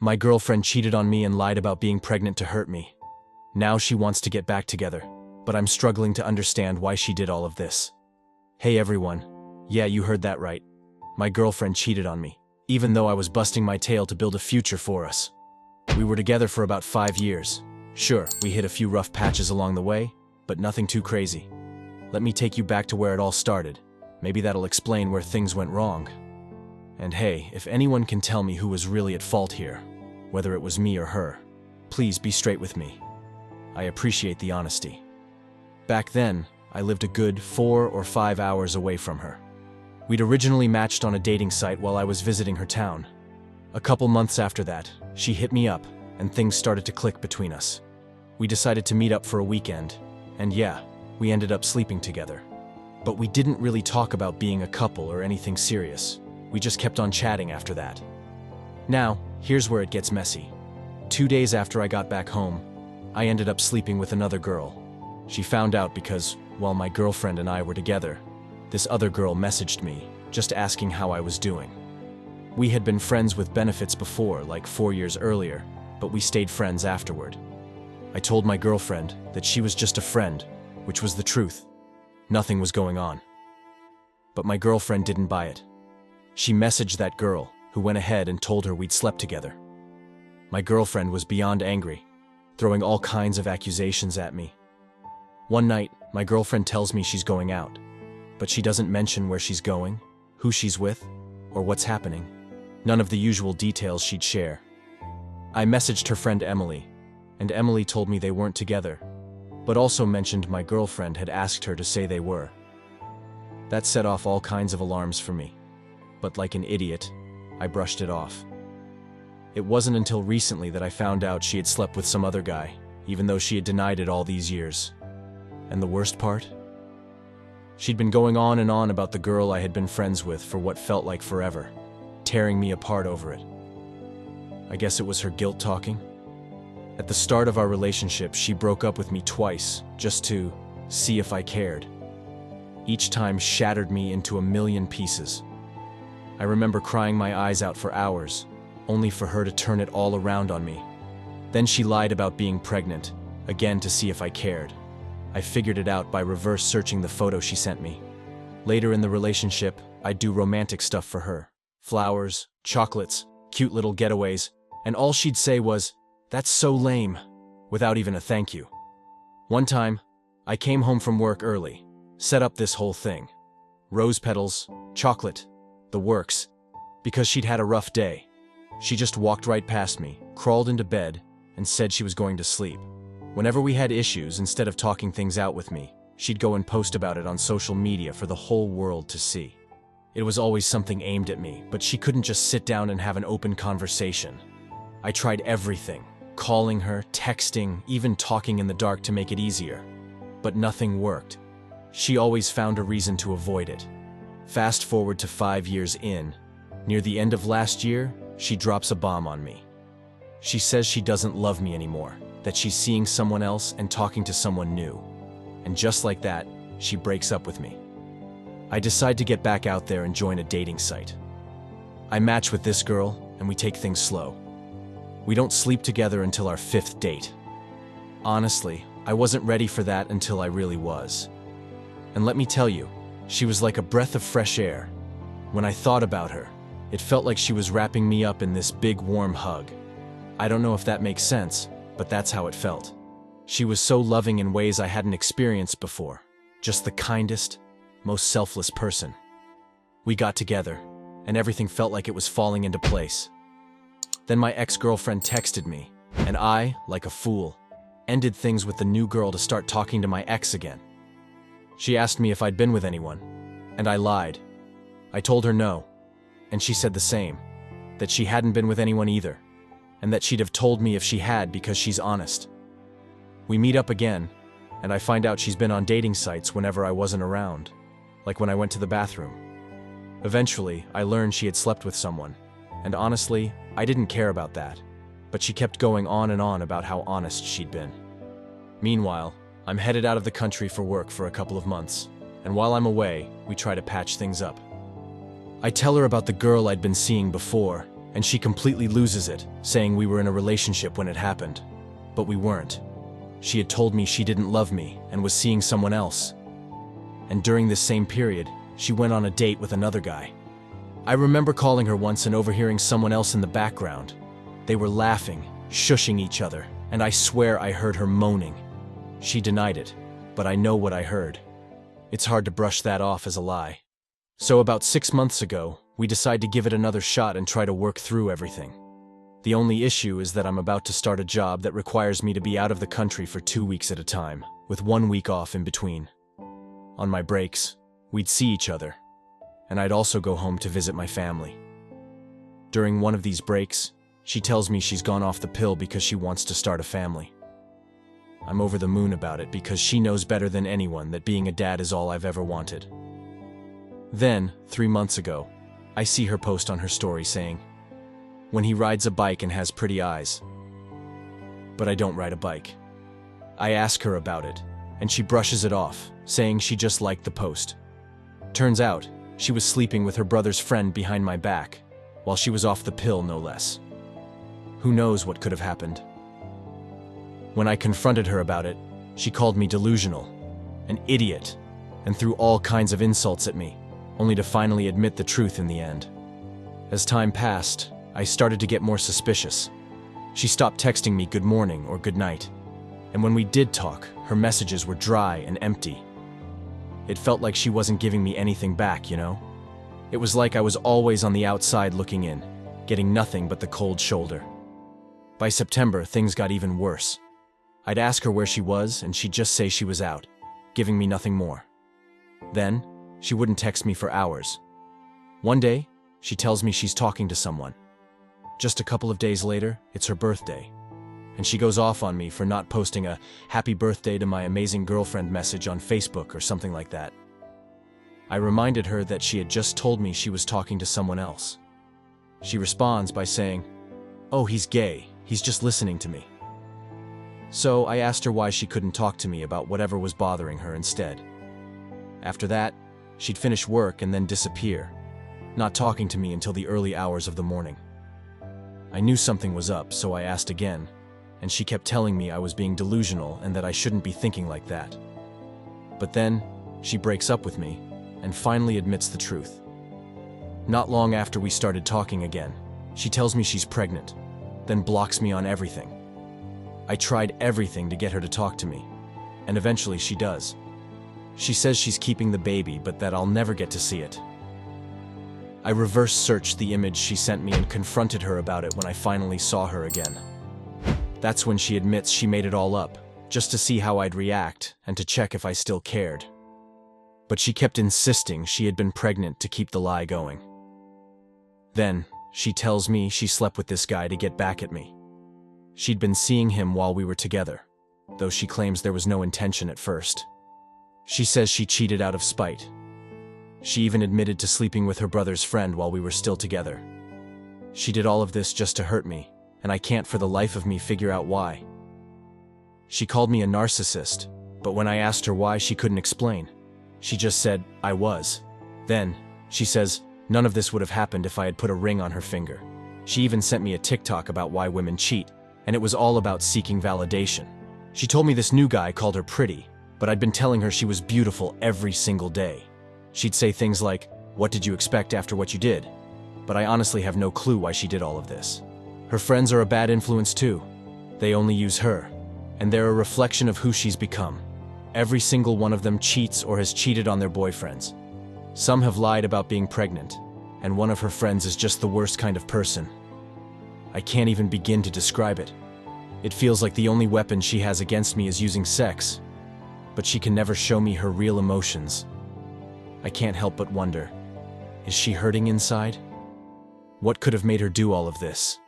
My girlfriend cheated on me and lied about being pregnant to hurt me. Now she wants to get back together, but I'm struggling to understand why she did all of this. Hey everyone. Yeah, you heard that right. My girlfriend cheated on me, even though I was busting my tail to build a future for us. We were together for about 5 years. Sure, we hit a few rough patches along the way, but nothing too crazy. Let me take you back to where it all started. Maybe that'll explain where things went wrong. And hey, if anyone can tell me who was really at fault here, whether it was me or her, please be straight with me. I appreciate the honesty. Back then, I lived a good 4 or 5 hours away from her. We'd originally matched on a dating site while I was visiting her town. A couple months after that, she hit me up, and things started to click between us. We decided to meet up for a weekend, and yeah, we ended up sleeping together. But we didn't really talk about being a couple or anything serious. We just kept on chatting after that. Now, here's where it gets messy. 2 days after I got back home, I ended up sleeping with another girl. She found out because, while my girlfriend and I were together, this other girl messaged me, just asking how I was doing. We had been friends with benefits before, like 4 years earlier, but we stayed friends afterward. I told my girlfriend that she was just a friend, which was the truth. Nothing was going on. But my girlfriend didn't buy it. She messaged that girl, who went ahead and told her we'd slept together. My girlfriend was beyond angry, throwing all kinds of accusations at me. One night, my girlfriend tells me she's going out, but she doesn't mention where she's going, who she's with, or what's happening. None of the usual details she'd share. I messaged her friend Emily, and Emily told me they weren't together, but also mentioned my girlfriend had asked her to say they were. That set off all kinds of alarms for me, but like an idiot, I brushed it off. It wasn't until recently that I found out she had slept with some other guy, even though she had denied it all these years. And the worst part? She'd been going on and on about the girl I had been friends with for what felt like forever, tearing me apart over it. I guess it was her guilt talking. At the start of our relationship, she broke up with me twice, just to see if I cared. Each time shattered me into a million pieces. I remember crying my eyes out for hours, only for her to turn it all around on me. Then she lied about being pregnant, again to see if I cared. I figured it out by reverse searching the photo she sent me. Later in the relationship, I'd do romantic stuff for her. Flowers, chocolates, cute little getaways, and all she'd say was, "That's so lame," without even a thank you. One time, I came home from work early, set up this whole thing. Rose petals, chocolate, the works. Because she'd had a rough day, she just walked right past me, crawled into bed, and said she was going to sleep. Whenever we had issues, instead of talking things out with me, she'd go and post about it on social media for the whole world to see. It was always something aimed at me, but she couldn't just sit down and have an open conversation. I tried everything, calling her, texting, even talking in the dark to make it easier. But nothing worked. She always found a reason to avoid it. Fast forward to 5 years in. Near the end of last year, she drops a bomb on me. She says she doesn't love me anymore, that she's seeing someone else and talking to someone new. And just like that, she breaks up with me. I decide to get back out there and join a dating site. I match with this girl, and we take things slow. We don't sleep together until our 5th date. Honestly, I wasn't ready for that until I really was. And let me tell you, she was like a breath of fresh air. When I thought about her, it felt like she was wrapping me up in this big warm hug. I don't know if that makes sense, but that's how it felt. She was so loving in ways I hadn't experienced before. Just the kindest, most selfless person. We got together, and everything felt like it was falling into place. Then my ex-girlfriend texted me, and I, like a fool, ended things with the new girl to start talking to my ex again. She asked me if I'd been with anyone, and I lied. I told her no, and she said the same, that she hadn't been with anyone either, and that she'd have told me if she had because she's honest. We meet up again, and I find out she's been on dating sites whenever I wasn't around, like when I went to the bathroom. Eventually, I learned she had slept with someone, and honestly, I didn't care about that, but she kept going on and on about how honest she'd been. Meanwhile, I'm headed out of the country for work for a couple of months, and while I'm away, we try to patch things up. I tell her about the girl I'd been seeing before, and she completely loses it, saying we were in a relationship when it happened. But we weren't. She had told me she didn't love me and was seeing someone else. And during this same period, she went on a date with another guy. I remember calling her once and overhearing someone else in the background. They were laughing, shushing each other, and I swear I heard her moaning. She denied it, but I know what I heard. It's hard to brush that off as a lie. So about 6 months ago, we decided to give it another shot and try to work through everything. The only issue is that I'm about to start a job that requires me to be out of the country for 2 weeks at a time, with 1 week off in between. On my breaks, we'd see each other, and I'd also go home to visit my family. During one of these breaks, she tells me she's gone off the pill because she wants to start a family. I'm over the moon about it because she knows better than anyone that being a dad is all I've ever wanted. Then, 3 months ago, I see her post on her story saying, "When he rides a bike and has pretty eyes." But I don't ride a bike. I ask her about it, and she brushes it off, saying she just liked the post. Turns out, she was sleeping with her brother's friend behind my back, while she was off the pill no less. Who knows what could have happened? When I confronted her about it, she called me delusional, an idiot, and threw all kinds of insults at me, only to finally admit the truth in the end. As time passed, I started to get more suspicious. She stopped texting me good morning or good night, and when we did talk, her messages were dry and empty. It felt like she wasn't giving me anything back, you know? It was like I was always on the outside looking in, getting nothing but the cold shoulder. By September, things got even worse. I'd ask her where she was, and she'd just say she was out, giving me nothing more. Then, she wouldn't text me for hours. One day, she tells me she's talking to someone. Just a couple of days later, it's her birthday, and she goes off on me for not posting a "happy birthday to my amazing girlfriend" message on Facebook or something like that. I reminded her that she had just told me she was talking to someone else. She responds by saying, "Oh, he's gay, he's just listening to me." So I asked her why she couldn't talk to me about whatever was bothering her instead. After that, she'd finish work and then disappear, not talking to me until the early hours of the morning. I knew something was up, so I asked again, and she kept telling me I was being delusional and that I shouldn't be thinking like that. But then, she breaks up with me and finally admits the truth. Not long after we started talking again, she tells me she's pregnant, then blocks me on everything. I tried everything to get her to talk to me, and eventually she does. She says she's keeping the baby, but that I'll never get to see it. I reverse searched the image she sent me and confronted her about it when I finally saw her again. That's when she admits she made it all up, just to see how I'd react and to check if I still cared. But she kept insisting she had been pregnant to keep the lie going. Then, she tells me she slept with this guy to get back at me. She'd been seeing him while we were together, though she claims there was no intention at first. She says she cheated out of spite. She even admitted to sleeping with her brother's friend while we were still together. She did all of this just to hurt me, and I can't for the life of me figure out why. She called me a narcissist, but when I asked her why, she couldn't explain. She just said, "I was." Then, she says, none of this would have happened if I had put a ring on her finger. She even sent me a TikTok about why women cheat, and it was all about seeking validation. She told me this new guy called her pretty, but I'd been telling her she was beautiful every single day. She'd say things like, "What did you expect after what you did?" But I honestly have no clue why she did all of this. Her friends are a bad influence too. They only use her, and they're a reflection of who she's become. Every single one of them cheats or has cheated on their boyfriends. Some have lied about being pregnant, and one of her friends is just the worst kind of person. I can't even begin to describe it. It feels like the only weapon she has against me is using sex, but she can never show me her real emotions. I can't help but wonder, is she hurting inside? What could have made her do all of this?